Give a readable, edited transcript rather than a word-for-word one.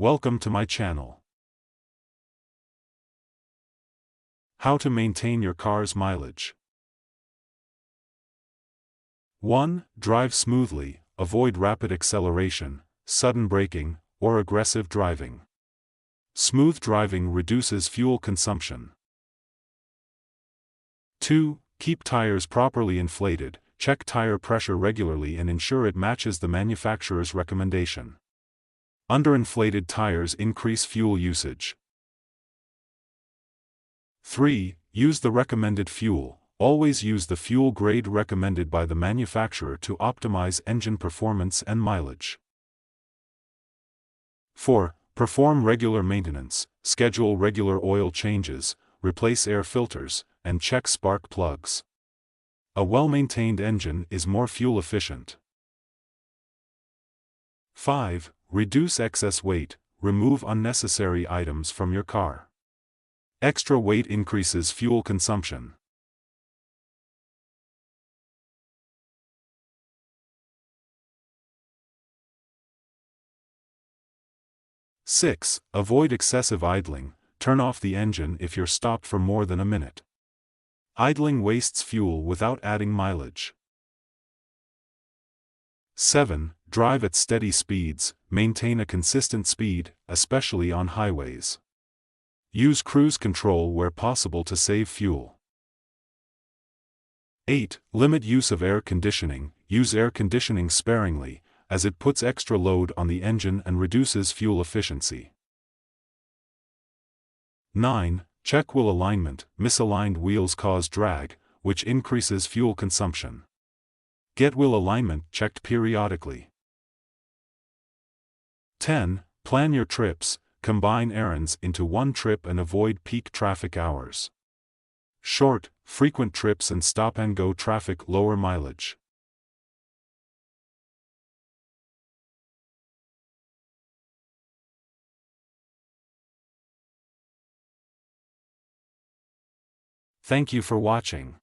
Welcome to my channel. How to maintain your car's mileage. 1. Drive smoothly, avoid rapid acceleration, sudden braking, or aggressive driving. Smooth driving reduces fuel consumption. 2. Keep tires properly inflated, check tire pressure regularly and ensure it matches the manufacturer's recommendation. Underinflated tires increase fuel usage. 3. Use the recommended fuel. Always use the fuel grade recommended by the manufacturer to optimize engine performance and mileage. 4. Perform regular maintenance, schedule regular oil changes, replace air filters, and check spark plugs. A well-maintained engine is more fuel efficient. 5. Reduce excess weight, remove unnecessary items from your car. Extra weight increases fuel consumption. 6. Avoid excessive idling, turn off the engine if you're stopped for more than a minute. Idling wastes fuel without adding mileage. 7. Drive at steady speeds, maintain a consistent speed, especially on highways. Use cruise control where possible to save fuel. 8. Limit use of air conditioning, use air conditioning sparingly, as it puts extra load on the engine and reduces fuel efficiency. 9. Check wheel alignment, misaligned wheels cause drag, which increases fuel consumption. Get wheel alignment checked periodically. 10. Plan your trips, combine errands into one trip and avoid peak traffic hours. Short, frequent trips and stop-and-go traffic lower mileage. Thank you for watching.